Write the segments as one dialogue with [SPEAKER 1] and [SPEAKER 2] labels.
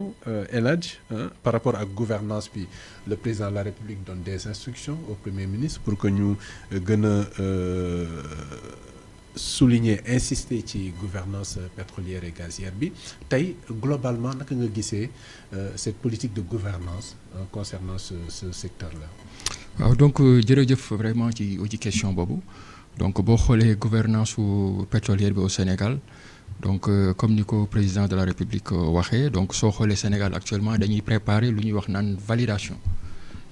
[SPEAKER 1] El Hadj par rapport ak gouvernance bi le président de la République donne des instructions au Premier ministre pour que ñu gën a souligner insister ci gouvernance pétrolière et gazière bi tey globalement naka nga gisee cette politique de gouvernance concernant ce secteur-là.
[SPEAKER 2] waaw donc jërëjëf vraiment ci question boobu donc boo xoolee gouvernance su pétrolière bi au Sénégal donc comme ni ko président de la République waxee donc soo xoolee Sénégal actuellement dañuy préparer lu ñuy wax naan validation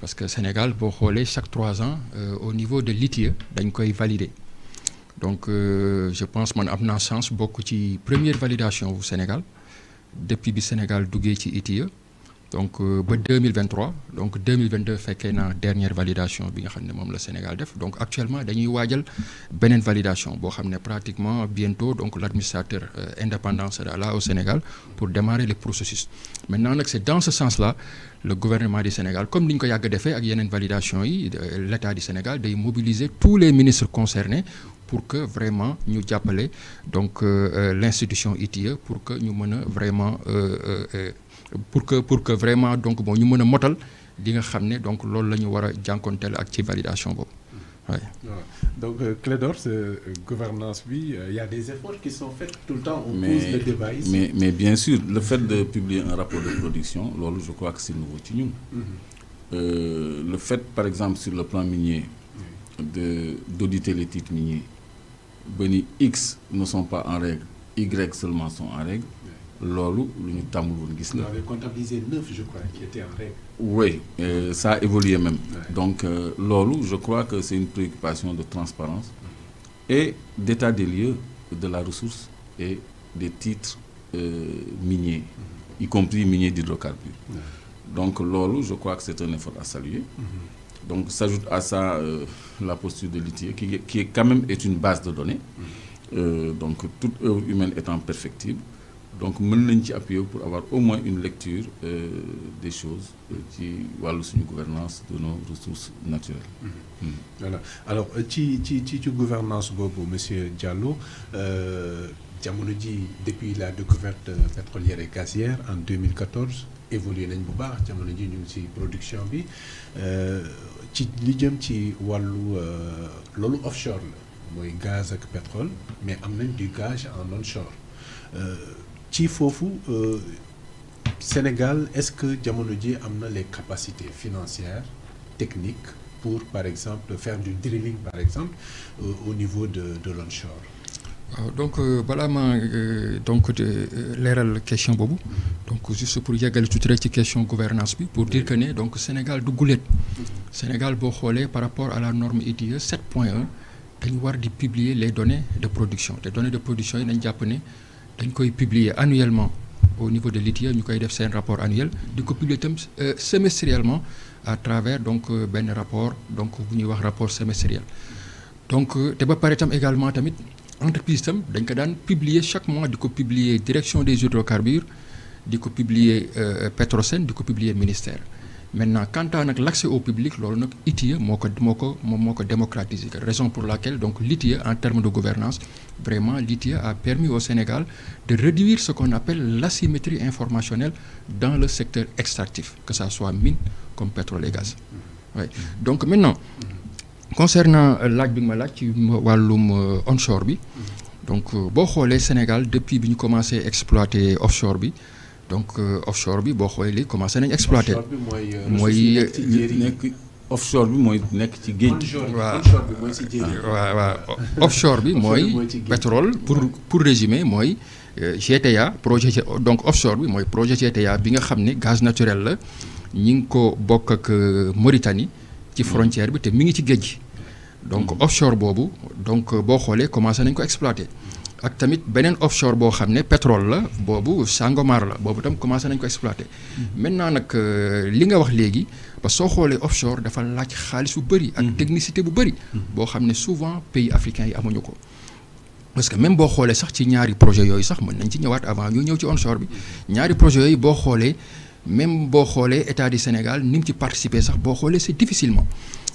[SPEAKER 2] parce que Sénégal boo xoolee chaque 3 ans au niveau de l'ITIE dañ koy valider donc je pense man am naa chance bokk ci première validation bu Sénégal depuis bi Sénégal duggee ci ITIE donc ba 2023 donc 2022 fekkee naa dernière validation bi nga xam ne moom la Sénégal def donc actuellement dañuy waajal beneen validation boo xam ne pratiquement bientôt donc l'administrateur indépendant sera là au Sénégal pour démarrer le processus maintenant nag c'est dans ce sens-là le gouvernement du Sénégal comme ni ñu ko yàgg defee ak yeneen validation yi l'État du Sénégal day mobiliser tous les ministres concernés pour que vraiment ñu jàppale donc l'institution ITIE pour que ñu mën a vraiment pour que vraiment donc bon ñu mën a motal li nga xam ne donc loolu la ñu war a jànkonteel ak ci validation boobu oui.
[SPEAKER 1] Donc Clédor gouvernance bi il y a des efforts qui sont faits tout le temps on pose le débat ici.
[SPEAKER 3] mais bien sûr le fait de publier un rapport de production loolu je crois que c'est nouveau ci ñun. Le fait par exemple sur le plan minier d'auditer les titres miniers ba ni X ne sont pas en règle Y seulement sont en règle. loolu lu ñu tàmmul woon gis la.
[SPEAKER 1] On avait comptabilisé 9 je crois qui étaient en règle.
[SPEAKER 3] Oui ça a évolué même. Donc loolu je crois que c'est une préoccupation de transparence et d'état des lieux de la ressource et des titres miniers y compris miniers d'hydrocarbures. Donc loolu je crois que c'est un effort à saluer. Donc s'ajoute à ça la posture de l'ITIE qui est quand même est une base de données. Donc toute œuvre humaine étant perfectible. Donc mën nañ ci appuyer pour avoir au moins une lecture des choses ci wàllu suñu gouvernance de nos ressources naturelles.
[SPEAKER 1] Voilà alors ci gouvernance boobu monsieur Diallo jamono ji depuis la découverte pétrolière et gazière en 2014 évolué nañ bu baax jamono ji ñu ngi ci production bi ci li jëm ci wàllu loolu offshore la mooy gaz ak pétrole mais am nañ du gaz en onshore. ci foofu Sénégal est-ce que jamono ji am na les capacités financières techniques pour par exemple faire du drilling par exemple au niveau de l'onshore.
[SPEAKER 2] waaw donc balaa ma donc leeral question boobu donc juste pour yàggale tuuti rek ci question gouvernance bi pour dire que ne donc Sénégal du guléet Sénégal boo xoolee par rapport à la norme ITIE 7.1 dañu war di publier les données de production te données de production yi nañ jàpp ne dañ koy publier annuellement au niveau de l'ITIE ñu koy def seen rapport annuel di ko publier itam semestriellement à travers donc benn rapport donc bu ñuy wax rapport semestriel donc te ba pare itam également tamit entreprise itam dañ ko daan publier chaque mois di ko publier direction des hydrocarbures di ko publier Petrosen di ko publier ministère maintenant quant à nag l'accès au public loolu nag ITIE moo ko démocratiser raison pour laquelle donc l'ITIE en termes de gouvernance vraiment l'ITIE a permis au Sénégal de réduire ce qu'on appelle l'asymétrie informationnelle dans le secteur extractif que ça soit mine comme pétrole et gaz oui donc maintenant concernant laaj bi nga ma laaj ci wàllum onshore bi donc boo xoolee Sénégal depuis bi ñu commencé exploiter offshore bi donc offshore bi boo xoolee léegi commencé nañ exploiter. mooy
[SPEAKER 3] nekk offshore bi mooy nekk ci géej gi.
[SPEAKER 2] waaw offshore bi mooy pétrole pour résumer mooy GTA projet donc offshore bi mooy projet GTA bi nga xam ne gaz naturel la ñi ngi ko bokk ak Mauritanie ci frontière bi te mi ngi ci géej gi donc offshore boobu donc boo xoolee commencé nañ ko exploiter. ak tamit beneen offshore boo xam ne pétrole la boobu Sangomar la boobu tam commencé nañ ko exploiter maintenant nag li nga wax léegi parce que soo xoolee offshore dafa laaj xaalis bu bëri ak technicité bu bëri boo xam ne souvent pays africains yi amuñu ko parce que même boo xoolee sax ci ñaari projet yooyu sax mën nañ ci ñëwaat avant ñu ñëw ci onshore bi ñaari projet yooyu boo xoolee même boo xoolee état du Sénégal ni mu ci participer sax boo xoolee c'est difficilement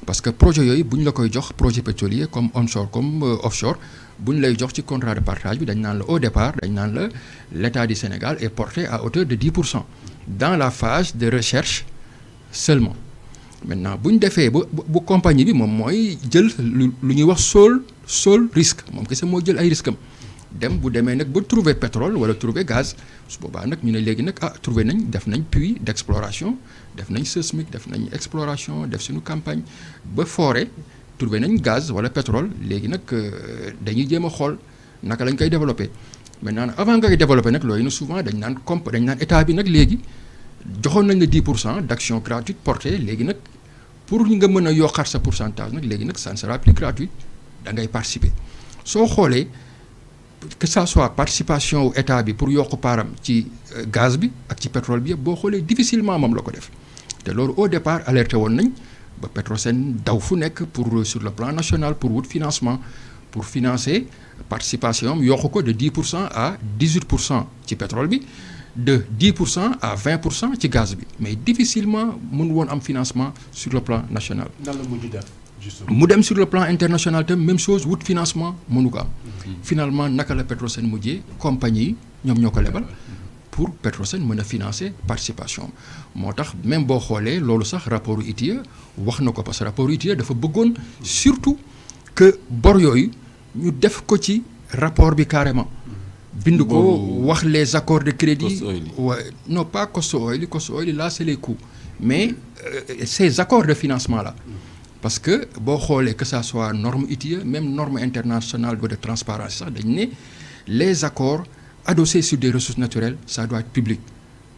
[SPEAKER 2] parce que projet yooyu bu ñu la koy jox projet pétrolier comme onshore comme offshore bu ñu lay jox ci contrat de partage bi dañ naan la au départ dañ naan la l'état du Sénégal est porté à hauteur de 10% dans la phase de recherche seulement. Maintenant bu ñu defee bu compagnie bi moom mooy jël lu ñuy wax sol risque moom kese moo jël ay risque am dem bu demee nag ba trouver pétrole wala trouver gaz su boobaa nag ñu ne léegi nag trouver nañ def nañ puits d'exploration def nañ seismique def nañ exploration def suñu campagne ba forer trouver nañ gaz wala pétrole léegi nag dañuy jéem a xool naka lañ koy développer maintenant avant nga koy développer nag loolu souvent dañ naan état bi nag léegi joxoon nañ la 10% d'action gratuite portée léegi nag pour nga mën a yokkaat sa pourcentage nag léegi nag ça ne sera plus gratuit da ngay participer soo xoolee que ça soit participation wu état bi pour yokk paaram ci gaz bi ak ci pétrole bi yëpp boo xoolee difficilement moom la ko def te loolu au départ alerté woon nañ ba Petrosen daw fu nekk pour sur le plan national pour wut financement pour financer participation am yokk ko de 10% à 18% ci pétrole bi de 10% à 20% ci gaz bi mais difficilement mun woon am financement sur le plan national.
[SPEAKER 1] nan la mujj def justement.
[SPEAKER 2] mu dem sur le plan international tam même chose wut financement mënu ko am. finalement naka la Petrosen mujjee compagnie yi ñoom ñoo ko lebal. pour Petrosen mën a financer participation moo tax même boo xoolee loolu sax rapport ITIE wax na ko parce que rapport ITIE dafa bëggoon surtout que bor yooyu ñu def ko ci rapport bi carrément. bind ko wax les accords de crédit non pas cost oil là c'est les coûts mais ces accords de financement là parce que boo xoolee que ça soit norme ITIE même norme internationale de transparence sax dañ ne les accords adossés sur des ressources naturelles ça doit être public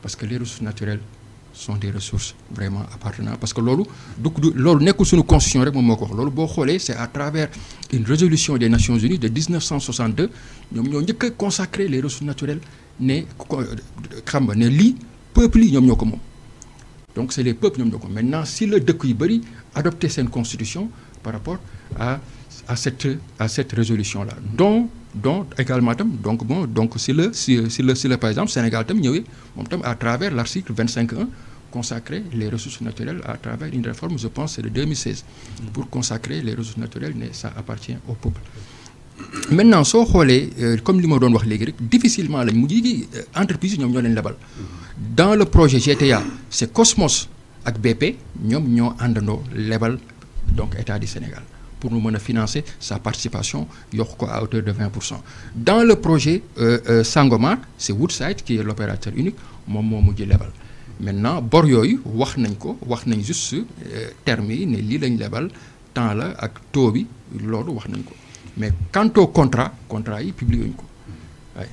[SPEAKER 2] parce que les ressources naturelles sont des ressources vraiment appartenant parce que loolu loolu nekkul suñu constitution rek moom moo ko wax loolu boo xoolee c'est à travers une résolution des Nations Unies de 1962 ñoom ñoo njëkk a consacrer les ressources naturelles ne xam nga ne lii peuples yi ñoom ñoo ko moom donc c'est les peuples ñoom ñoo ko maintenant si la dëkk yu bëri adopté seen constitution par rapport à cette résolution là dont également tam donc si le par exemple Sénégal tam ñëwee moom tam à travers l'article 25.1 consacrer les ressources naturelles à travers une réforme je pense c'est de 2016 pour consacrer les ressources naturelles ne ça appartient au peuple maintenant soo xoolee comme li ma doon wax léegi rek difficilement lañ mujj gi entreprise yi ñoom ñoo leen lebal dans le projet GTA c'est Cosmos ak BP ñoom ñoo àndandoo lebal donc état du Sénégal pour mu mën a financer sa participation yokk ko à hauteur de 20%. Dans le projet Sangomar c'est Woodside qui est l'opérateur unique moom moo mujj lebal maintenant bor yooyu wax nañ juste termes yi ne lii lañ lebal temps la ak taux bi loolu wax nañ ko mais quant au contrat yi publié wuñ ko waaye.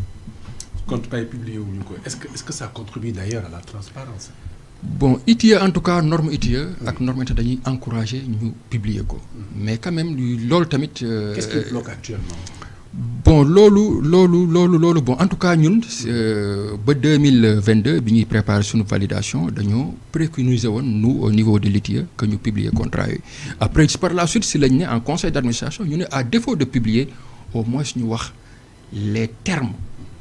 [SPEAKER 1] contrat yi publié wuñ ko est-ce que ça contribue d'ailleurs à la transparence.
[SPEAKER 2] Bon ITIE en tout cas norme ITIE ak norme ITIE dañuy encourager ñu publier ko mais quand même loolu tamit.
[SPEAKER 1] Qu'est-ce qui bloque actuellement.
[SPEAKER 2] Bon loolu bon en tout cas ñun ba 2022 bi ñuy préparer suñu validation dañoo préconiser woon nous au niveau de l'ITIE que ñu publier contrat yooyu après par la suite si lañ ne en conseil d'administration ñu ne à défaut de publier au moins ñu wax les termes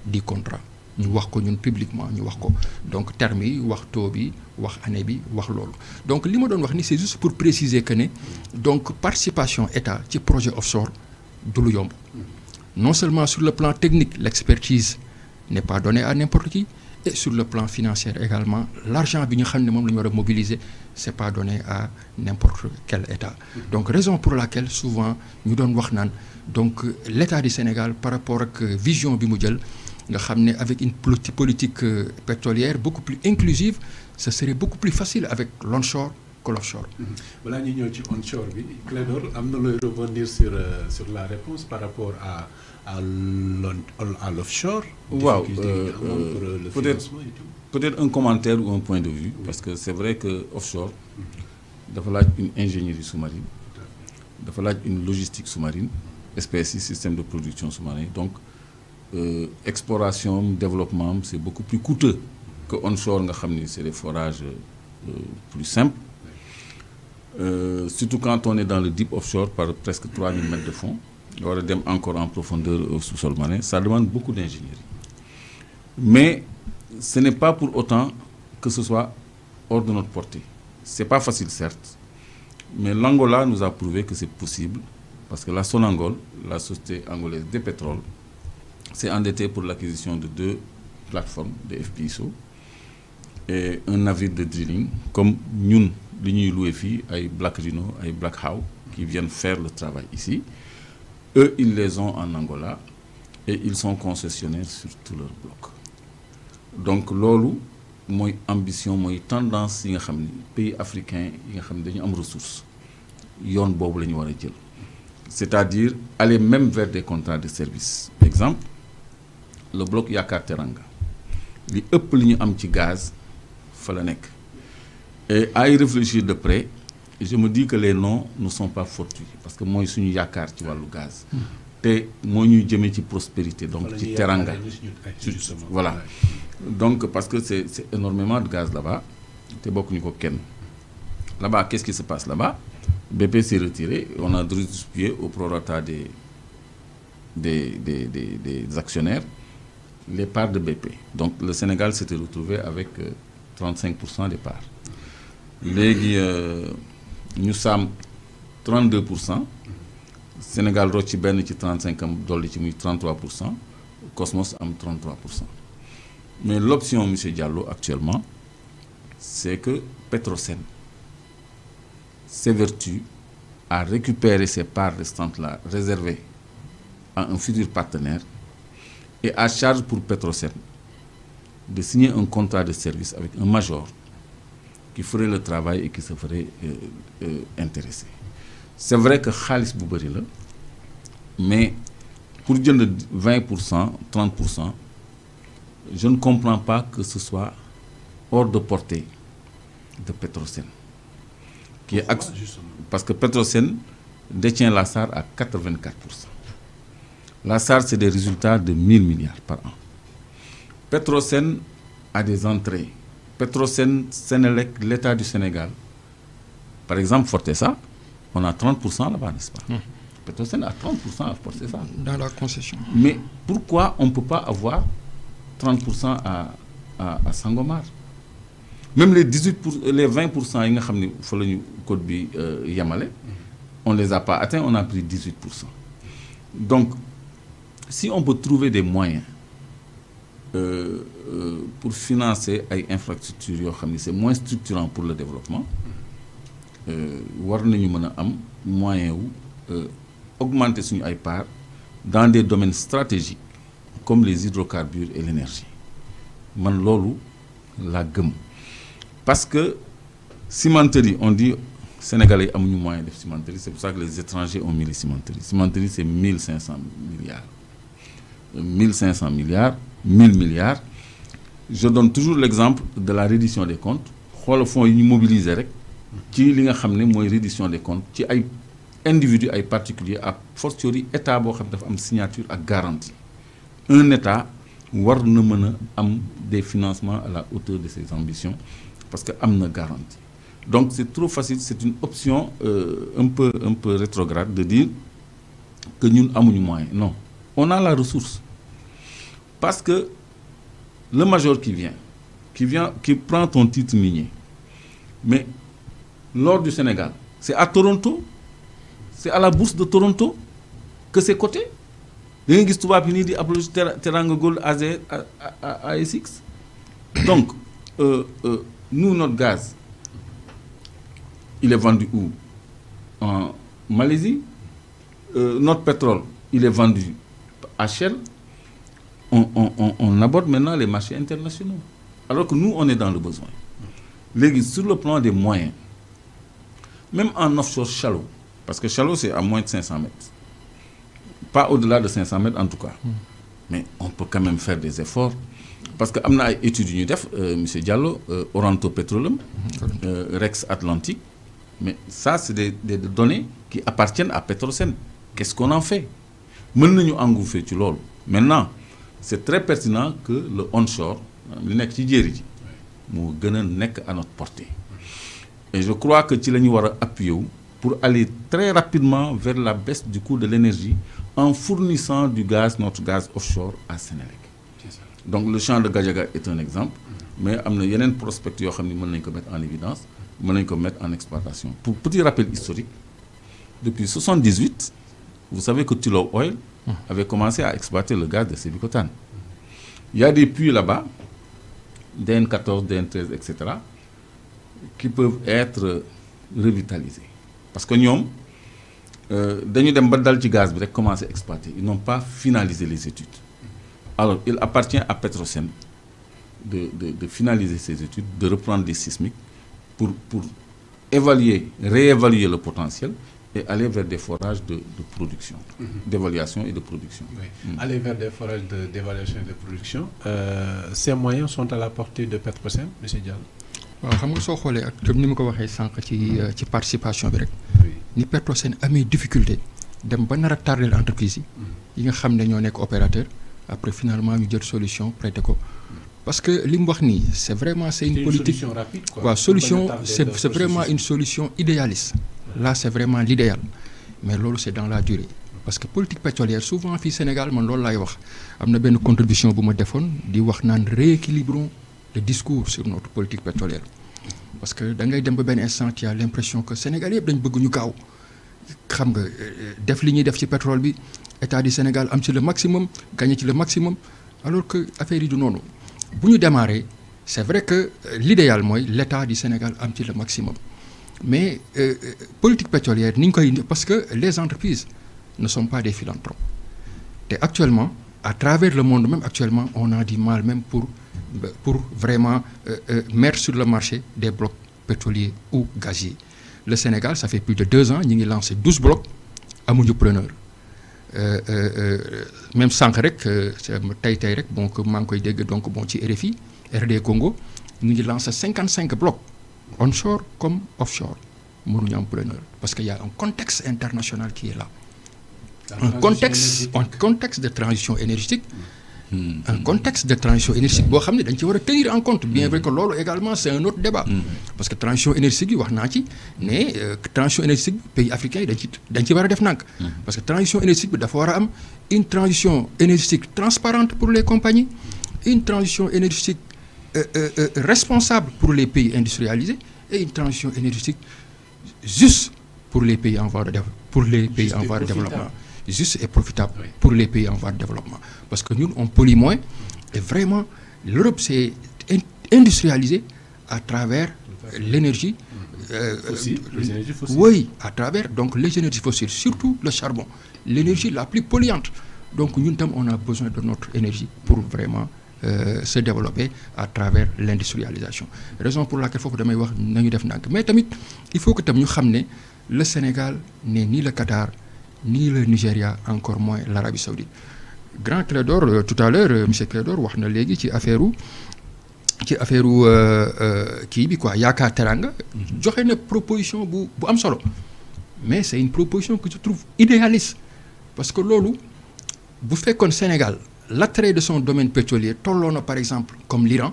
[SPEAKER 2] du contrat ñu wax ko ñun publiquement ñu wax ko donc termes yi wax taux bi wax année bi wax loolu donc li ma doon wax ni c'est juste pour préciser que ne donc participation état ci projet offshore du lu yomb non seulement sur le plan technique l'expertise n'est pas donnée à n'importe qui et sur le plan financier également l'argent bi ñu xam ne moom la ñu war a mobiliser c'est pas donné à n'importe quel état donc raison pour laquelle souvent ñu doon wax naan donc l'état du Sénégal par rapport ak vision bi mu jël nga xam ne avec une politique pétrolière beaucoup plus inclusive ce serait beaucoup plus facile avec l'onshore que l'offshore.
[SPEAKER 1] Balaa ñuy ñëw ci onshore bi Clédor am na looy rebondir sur la réponse par rapport à l'offshore.
[SPEAKER 3] waaw peut-être un commentaire ou un point de vue. Parce que c'est vrai que offshore dafa laaj une ingénierie sous-marine dafa laaj une logistique sous-marine SPSI système de production sous-marin donc. Exploration développement c'est beaucoup plus coûteux que onshore nga xam ni c'est des forages plus simples surtout quand on est dans le deep offshore par presque 3000 mètres de fond war a dem encore en profondeur au sous-sol marin ça demande beaucoup d'ingénierie mais ce n'est pas pour autant que ce soit hors de notre portée c'est pas facile certes mais l'Angola nous a prouvé que c'est possible parce que la Sonangol la société angolaise de pétrole s'est endetté pour l'acquisition de 2 plateformes de FPSO et un navire de drilling comme ñun li ñuy loué fii ay Black Rhino ay Black Hawk qui viennent faire le travail ici. Eux, ils les ont en Angola et ils sont concessionnaires sur tout leur bloc. Donc loolu mooy ambition mooy tendance yi nga xam ni pays africains yi nga xam ne dañu am ressources yoon boobu la ñu war a jël. C'est-à-dire aller même vers des contrats de service. Exemple, le bloc Yaakaar Teranga li ëpp li ñu am ci gaz fa la nekk. Et à y réfléchir de près, je me dis que les noms ne sont pas fortuits parce que mooy suñu yaakaar ci wàllu gaz. te moo ñuy jëmee ci prospérité donc ci teranga. Voilà. Donc parce que c'est énormément de gaz là-bas te bokkuñu ko kenn. Là-bas, qu'est-ce qui se passe là-bas? BP s'est retiré, on a distribué au prorata des actionnaires les parts de BP. Donc le Sénégal s'était retrouvé avec 35% des parts. Léegi ñu saam 32%. Sénégal rocc ci benn ci 35 am dolli ci muy 33%. Cosmos am 33%. Mais l'option monsieur Diallo actuellement c'est que Petrosen s'évertue à récupérer ces parts restantes-là réservées à un futur partenaire et à charge pour Petrosen de signer un contrat de service avec un major qui ferait le travail et qui se ferait intéresser. C'est vrai que xaalis bu bëri la mais pour jënd 20%, 30%, je ne comprends pas que ce soit hors de portée de Petrosen. Qui est parce que Petrosen détient la SAR à 84%. La SAR, c'est des résultats de 1000 milliards par an. Petrosen a des entrées. Petrosen, Sénélec, l'État du Sénégal. Par exemple, Fortesa, on a 30% là-bas, n'est-ce pas? Petrosen a 30% à Fortesa.
[SPEAKER 2] Dans la concession.
[SPEAKER 3] Mais pourquoi on ne peut pas avoir 30% à Sangomar? Même les 20% yi nga xam ne fa la ñu code bi yamale, on les a pas atteints, on a pris 18%. Donc, si on peut trouver des moyens pour financer ay infrastructures yoo xam ne c'est moins structurant pour le développement, war nañu mën a am moyen wu augmenter suñu ay parts dans des domaines stratégiques comme les hydrocarbures et l'énergie. Man loolu laa gëm. Parce que cimenterie, on dit Sénégalais amuñu moyen de cimenterie, c'est pour ça que les étrangers ont mis les cimenteries. Cimenterie, c'est 1500 milliards. 1500 milliards, 1000 milliards. Je donne toujours l'exemple de la reddition des comptes. Xool fonds yi ñu mobiliser rek ci li nga xam ne mooy reddition des comptes ci ay individus ay particuliers ak fortiori état boo xam ne dafa am signature ak garantie. Un état war na mën a am des financements à la hauteur de ses ambitions. Parce que am na garantie. Donc c'est trop facile, c'est une option un peu rétrograde de dire que ñun amuñu moyen. Non, on a la ressource. Parce que le major qui prend ton titre minier, mais l'or du Sénégal, c'est à Toronto, c'est à la bourse de Toronto que c'est coté. Da nga gis tubaab yi nii di approche Teranga Gold ASX. Donc nous, notre gaz, il est vendu où? En Malaisie. Notre pétrole, il est vendu à Shell. On aborde maintenant les marchés internationaux. Alors que nous, on est dans le besoin. Léegi, sur le plan des moyens, même en offshore shallow, parce que shallow, c'est à moins de 500 mètres. Pas au-delà de 500 mètres en tout cas. Mais on peut quand même faire des efforts. Parce que am na ay études yu ñu def monsieur Diallo Oranto Petroleum Rex Atlantique mais ça c'est des données qui appartiennent à Petrosen. Qu'est-ce qu'on en fait? Mën nañu engouffrer ci loolu. Maintenant c'est très pertinent que le onshore li nekk ci jéeri ji moo gën a nekk à notre portée. Et je crois que ci la ñu war a appuyer wu pour aller très rapidement vers la baisse du coût de l'énergie en fournissant du gaz, notre gaz offshore à Sénélec. Donc le champ de Gadiaga est un exemple, mais am na yeneen prospects yoo xam ne mën nañu ko mettre en évidence, mën nañu ko mettre en exploitation. Pour petit rappel historique, depuis 1978, vous savez que Tullow Oil avait commencé à exploiter le gaz de Sébikotane. Il y a des puits là-bas, DN14, DN13, etc., qui peuvent être revitalisés. Parce que nous, dañu dem ba dal ci gaz bi rek commencer à exploiter. Ils n'ont pas finalisé les études. Alors, il appartient à Petrosen de finaliser ces études, de reprendre les sismiques pour réévaluer le potentiel et aller vers des forages de production, d'évaluation et de production.
[SPEAKER 1] Oui. Aller vers des forages d'évaluation et de production. Ces moyens sont à la portée de Petrosen, M. Diallo?
[SPEAKER 2] waaw xam nga soo xoolee ak comme ni ma ko waxee sànq ci participation bi rek. ni Petrosen amee difficulté dem ba nar a tardel entreprise yi nga xam ne ñoo nekk opérateur après finalement ñu jël solution prêté ko parce que li mu wax nii c'est vraiment c'est une politique
[SPEAKER 1] solution rapide quoi.
[SPEAKER 2] waaw solution c'est vraiment une solution idéaliste là c'est vraiment l'idéal mais loolu c'est dans la durée parce que politique pétrolière souvent fii Sénégal man loolu laay wax am na benn contribution bu ma defoon di wax naan rééquilibrons le discours sur notre politique pétrolière parce que da ngay dem ba benn instant tu as l'impression que Sénégal yëpp dañ bëgg ñu gaaw xam nga def li ñuy def ci pétrole bi état du Sénégal am ci le maximum gagné ci le maximum alors que affaire yi du noonu bu ñu démarrer c'est vrai que l'idéal mooy l'état du Sénégal am ci le maximum mais politique pétrolière ni ñu koy parce que les entreprises ne sont pas des philanthropes te actuellement à travers le monde même actuellement on a du mal même pour vraiment mettre sur le marché des blocs pétroliers ou gaziers. Le Sénégal, ça fait plus de 2 ans, nous avons lancé 12 blocs à mon preneur. Même sans rek, donc RFI, RD Congo, nous avons lancé 55 blocs, onshore comme offshore, parce qu'il y a un contexte international qui est là. Un contexte de transition énergétique. Un contexte de transition énergétique boo xam ne dañ ci war a tenir en compte bien vrai que loolu également c'est un autre débat parce que transition énergétique yi wax naa ci ne transition énergétique bi pays africains yi dañ ci war a def nànk parce que transition énergétique bi dafa war a am une transition énergétique transparente pour les compagnies une transition énergétique responsable pour les pays industrialisés et une transition énergétique juste pour les pays en voie de développement juste et profitable pour les pays en voie de développement. Parce que nous, on pollue moins. Et vraiment, l'Europe s'est industrialisée à travers l'énergie
[SPEAKER 1] fossile.
[SPEAKER 2] Oui, à travers donc, les énergies fossiles, surtout le charbon, l'énergie la plus polluante. Donc nous, on a besoin de notre énergie pour vraiment se développer à travers l'industrialisation. Raison pour laquelle il faut que nous fassions. Mais il faut que nous sachions que le Sénégal n'est ni le Qatar, ni le Nigeria, encore moins l'Arabie Saoudite. Grand Clédor, tout à l'heure, M. Clédor, wax na léegi ci affaire kii bi quoi Yaakaar Teranga joxe na proposition bu am solo mais c'est une proposition que je trouve idéaliste parce que loolu bu fekkoon Sénégal l'attrait de son domaine pétrolier tolloo na par exemple comme l'Iran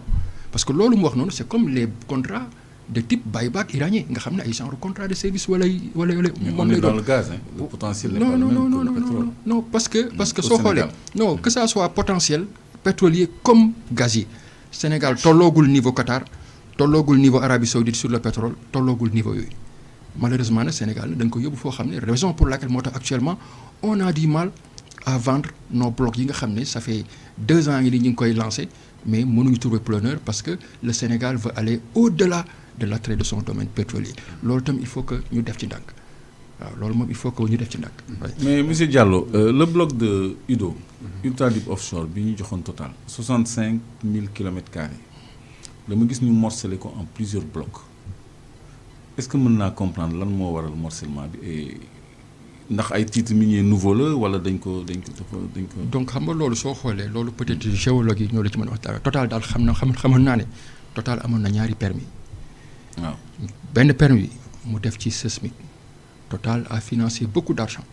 [SPEAKER 2] parce que loolu mu wax noonu c'est comme les contrats de type buyback iranien nga xam ne ay genre contrat de service wala
[SPEAKER 3] on est dans le gaz hein, le potentiel n'est pas le même que le pétrole.
[SPEAKER 2] Non parce que soo xoolee non que ça soit potentiel pétrolier comme gazier Sénégal tolloogul niveau Qatar tolloogul niveau Arabie Saoudite sur le pétrole tolloogul niveau yooyu malheureusement nag Sénégal da nga ko yóbbu foo xam ne raison pour laquelle moo tax actuellement on a du mal à vendre nos blocs yi nga xam ne ça fait 2 ans yi ñu ngi koy lancé mais mënuñu trouver preneur parce que le Sénégal veut aller au-delà de l'attrait de son domaine pétrolier loolu tam il faut que ñu def ci ndànk waaw loolu moom il faut que ñu def ci ndànk.
[SPEAKER 3] mais monsieur Diallo le bloc de Udo Ultra Deep Offshore bi ñu joxoon total 65 000 km². dama gis ñu morcelé ko en plusieurs blocs est-ce que mën naa comprendre lan moo waral morcellement bi et ndax ay titres miniers nouveau la wala dañ ko.
[SPEAKER 2] donc xam nga loolu soo xoolee loolu peut-être géologue yi ñoo la ci mën a wax dara total daal xamoon naa ne total amoon na ñaari permis
[SPEAKER 3] waaw
[SPEAKER 2] benn permis mu def ci seismique Total a financé beaucoup d'argent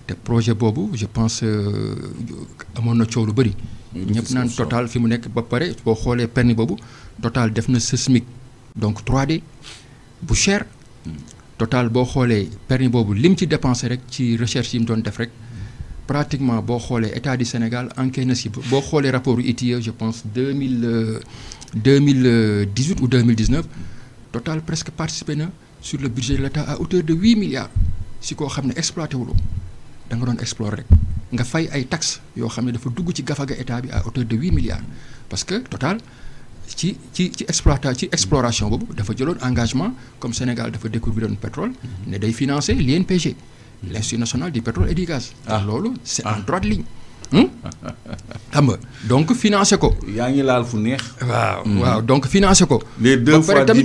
[SPEAKER 2] te projet boobu je pense amoon na coow lu bëri ñëpp naan Total fi mu nekk ba pare boo xoolee permis boobu Total def na seismique donc 3D bu cher Total boo xoolee permis boobu lim ci dépensé rek ci recherche yi mu doon def rek pratiquement boo xoolee état du Sénégal enquête na si boo xoolee rapport ITIE je pense 2018 ou 2019 Total presque participé na sur le budget de l'État à hauteur de 8 milliards si koo xam ne exploité wuloo da nga doon explorer rek nga fay ay taxes yoo xam ne dafa dugg ci gafaga état bi à hauteur de 8 milliards parce que Total ci exploration boobu dafa jëloon engagement comme Sénégal dafa découvrir le pétrole ne day financer l'INPG, l'Institut national du pétrole et du gaz. loolu c'est en droite ligne. xam nga donc financer ko.
[SPEAKER 3] yaa ngi laal fu neex.
[SPEAKER 2] waaw donc financer ko.
[SPEAKER 3] les 2 fois